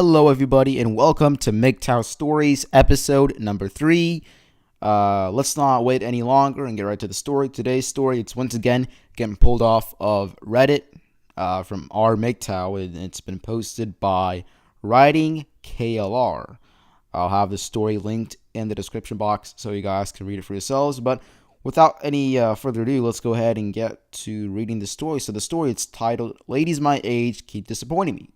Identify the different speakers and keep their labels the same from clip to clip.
Speaker 1: Hello, everybody, and welcome to MGTOW Stories, episode number 3. Let's not wait any longer and get right to the story. Today's story, it's once again getting pulled off of Reddit from our MGTOW, and it's been posted by Writing KLR. I'll have the story linked in the description box so you guys can read it for yourselves. But without any further ado, let's go ahead and get to reading the story. So the story, it's titled, Ladies My Age Keep Disappointing Me.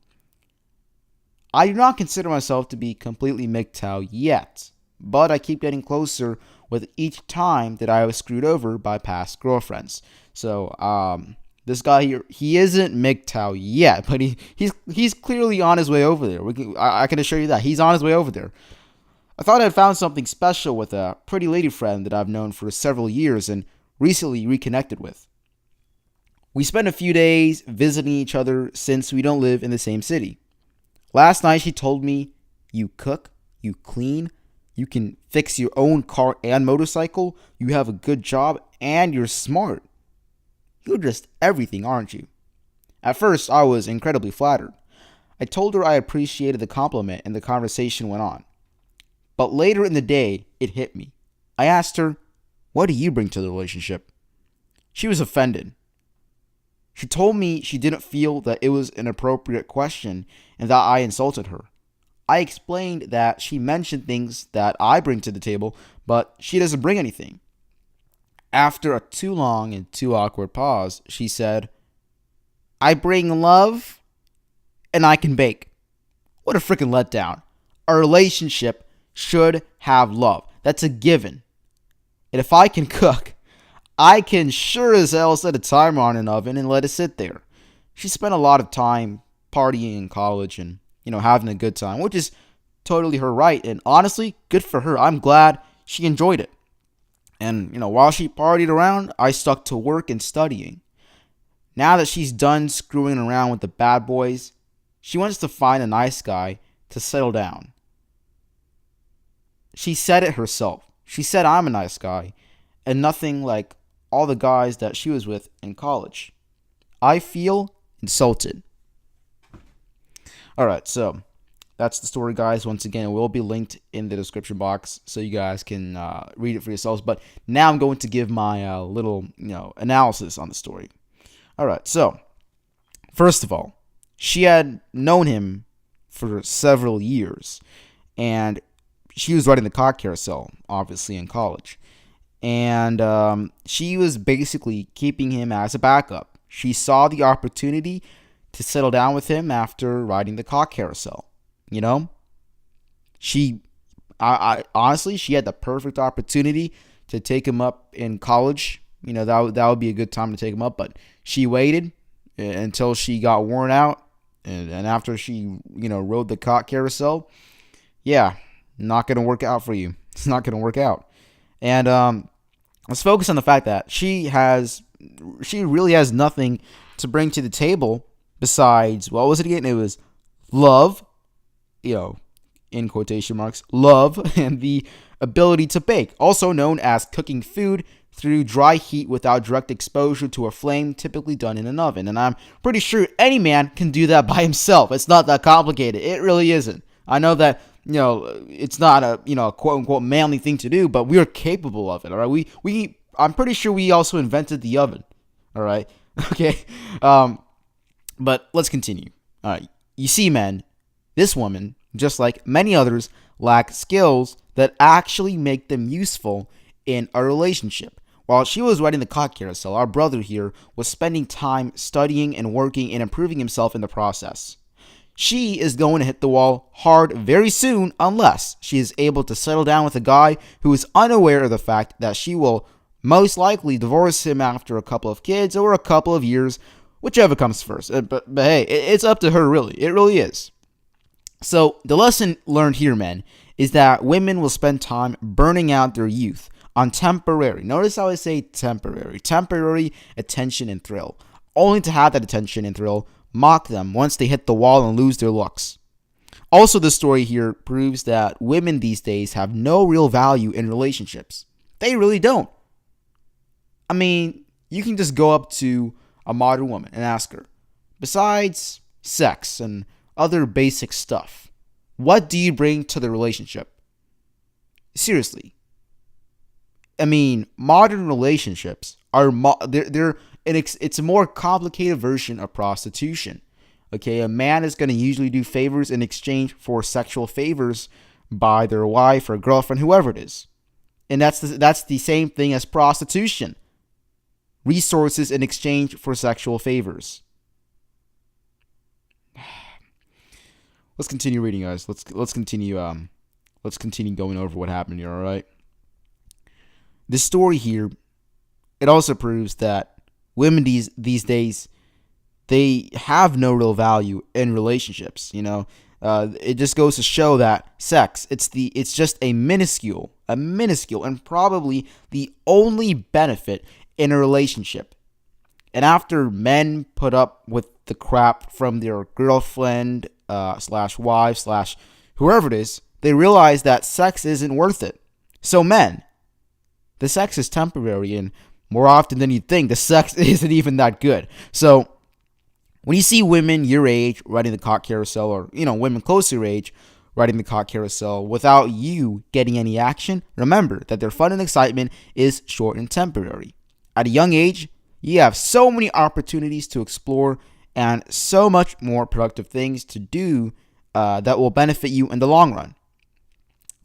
Speaker 1: I do not consider myself to be completely MGTOW yet, but I keep getting closer with each time that I was screwed over by past girlfriends. So, this guy here, he isn't MGTOW yet, but he's clearly on his way over there. I can assure you that. He's on his way over there. I thought I'd found something special with a pretty lady friend that I've known for several years and recently reconnected with. We spent a few days visiting each other since we don't live in the same city. Last night she told me, you cook, you clean, you can fix your own car and motorcycle, you have a good job, and you're smart. You're just everything, aren't you? At first, I was incredibly flattered. I told her I appreciated the compliment and the conversation went on. But later in the day, it hit me. I asked her, what do you bring to the relationship? She was offended. She told me she didn't feel that it was an appropriate question and that I insulted her. I explained that she mentioned things that I bring to the table, but she doesn't bring anything. After a too long and too awkward pause, she said, I bring love and I can bake. What a freaking letdown. A relationship should have love. That's a given. And if I can cook, I can sure as hell set a timer on an oven and let it sit there. She spent a lot of time partying in college and, having a good time, which is totally her right. And honestly, good for her. I'm glad she enjoyed it. And, while she partied around, I stuck to work and studying. Now that she's done screwing around with the bad boys, she wants to find a nice guy to settle down. She said it herself. She said I'm a nice guy and nothing like all the guys that she was with in college. I feel insulted. Alright, so that's the story, guys. Once again, it will be linked in the description box so you guys can read it for yourselves. But now I'm going to give my little analysis on the story. Alright, so first of all, she had known him for several years. And she was riding the cock carousel, obviously, in college. And she was basically keeping him as a backup. She saw the opportunity to settle down with him after riding the cock carousel. I honestly, she had the perfect opportunity to take him up in college. That would be a good time to take him up. But she waited until she got worn out, and after she rode the cock carousel, yeah, not gonna work out for you. It's not gonna work out. And let's focus on the fact that she really has nothing to bring to the table besides, what was it again? It was love, in quotation marks, love, and the ability to bake, also known as cooking food through dry heat without direct exposure to a flame, typically done in an oven. And I'm pretty sure any man can do that by himself. It's not that complicated. It really isn't. I know that it's not a quote unquote manly thing to do, but we are capable of it. All right, I'm pretty sure we also invented the oven. All right, okay. But let's continue. All right, you see, men, this woman, just like many others, lack skills that actually make them useful in a relationship. While she was riding the cock carousel, our brother here was spending time studying and working and improving himself in the process. She is going to hit the wall hard very soon unless she is able to settle down with a guy who is unaware of the fact that she will most likely divorce him after a couple of kids or a couple of years, whichever comes first. But hey, it's up to her, really. It really is. So the lesson learned here, men, is that women will spend time burning out their youth on temporary, notice how I say temporary attention and thrill, only to have that attention and thrill mock them once they hit the wall and lose their looks. Also, the story here proves that women these days have no real value in relationships. They really don't. I mean, you can just go up to a modern woman and ask her, besides sex and other basic stuff, What do you bring to the relationship? Seriously. I mean, modern relationships are it's a more complicated version of prostitution. Okay, a man is going to usually do favors in exchange for sexual favors by their wife or girlfriend, whoever it is. And that's the same thing as prostitution. Resources in exchange for sexual favors. Let's continue reading, guys. Let's continue going over what happened here, all right? This story here, it also proves that women these days, they have no real value in relationships. It just goes to show that sex, it's just a minuscule, and probably the only benefit in a relationship. And after men put up with the crap from their girlfriend slash wife slash whoever it is, they realize that sex isn't worth it. So men, the sex is temporary, and more often than you'd think, the sex isn't even that good. So when you see women your age riding the cock carousel, or women close to your age riding the cock carousel without you getting any action, remember that their fun and excitement is short and temporary. At a young age, you have so many opportunities to explore and so much more productive things to do that will benefit you in the long run.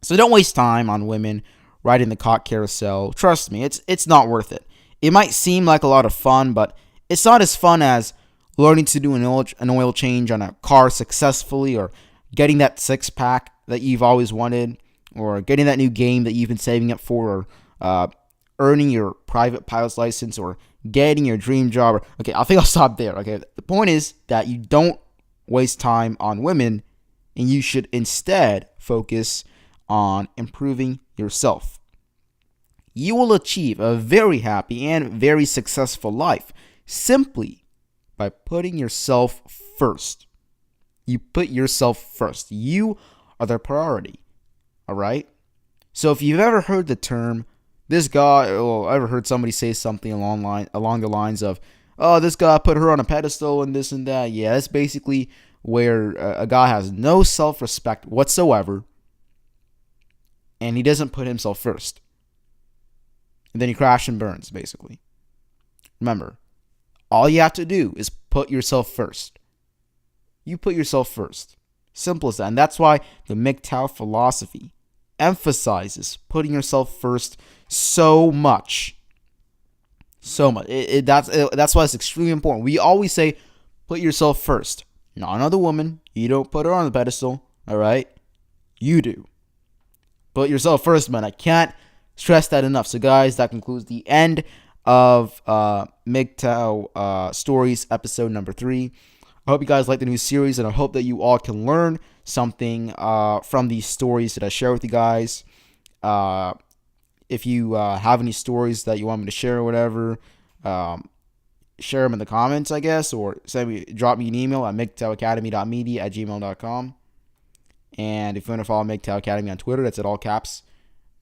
Speaker 1: So don't waste time on women riding the cock carousel. Trust me, it's not worth it. It might seem like a lot of fun, but it's not as fun as learning to do an oil change on a car successfully, or getting that six-pack that you've always wanted, or getting that new game that you've been saving up for, or earning your private pilot's license, or getting your dream job. Okay, I think I'll stop there. Okay, the point is that you don't waste time on women, and you should instead focus on improving yourself. You will achieve a very happy and very successful life simply by putting yourself first. You put yourself first. You are the priority. All right? So if you've ever heard the term, this guy, or ever heard somebody say something along the lines of, oh, this guy put her on a pedestal and this and that. Yeah, that's basically where a guy has no self-respect whatsoever, and he doesn't put himself first. And then he crashes and burns, basically. Remember, all you have to do is put yourself first. You put yourself first. Simple as that. And that's why the MGTOW philosophy emphasizes putting yourself first so much. So much. That's why it's extremely important. We always say, put yourself first. Not another woman. You don't put her on the pedestal. All right? You do. Put yourself first, man. I can't stress that enough. So, guys, that concludes the end of MGTOW Stories episode number 3. I hope you guys like the new series, and I hope that you all can learn something from these stories that I share with you guys. If you have any stories that you want me to share or whatever, share them in the comments, I guess, or drop me an email at mgtowacademy.media at gmail.com. And if you want to follow MGTOW Academy on Twitter, that's at all caps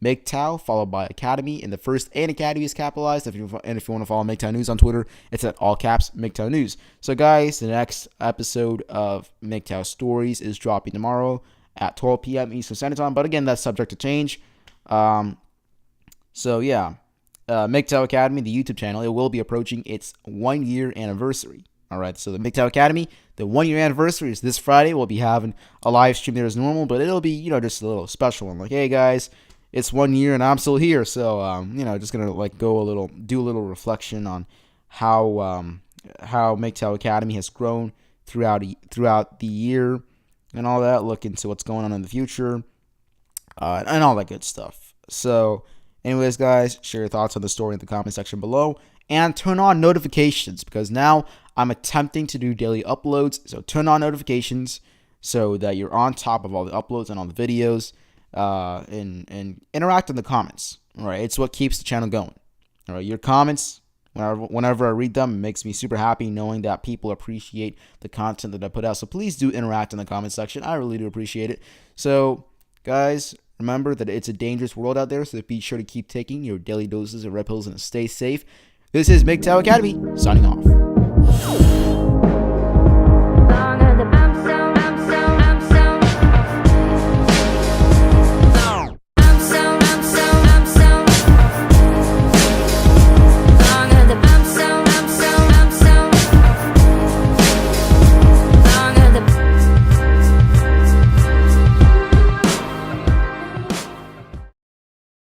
Speaker 1: MGTOW followed by Academy, and the first and Academy is capitalized. If you want to follow MGTOW News on Twitter, it's at all caps MGTOW News. So, guys, the next episode of MGTOW Stories is dropping tomorrow at 12 p.m. Eastern Standard Time. But again, that's subject to change. So yeah, MGTOW Academy, the YouTube channel, it will be approaching its 1-year anniversary. All right, so the MGTOW Academy, the 1-year anniversary is this Friday. We'll be having a live stream there as normal, but it'll be, just a little special one. Like, hey guys, it's 1 year and I'm still here. So, just gonna do a little reflection on how MGTOW Academy has grown throughout the year and all that. Look into what's going on in the future, and all that good stuff. So, anyways, guys, share your thoughts on the story in the comment section below, and turn on notifications, because now I'm attempting to do daily uploads. So turn on notifications so that you're on top of all the uploads and all the videos, and interact in the comments. All right, it's what keeps the channel going. All right, your comments, whenever I read them, it makes me super happy knowing that people appreciate the content that I put out. So please do interact in the comment section. I really do appreciate it. So, guys, remember that it's a dangerous world out there, so be sure to keep taking your daily doses of red pills and stay safe. This is MGTOW Academy, signing off.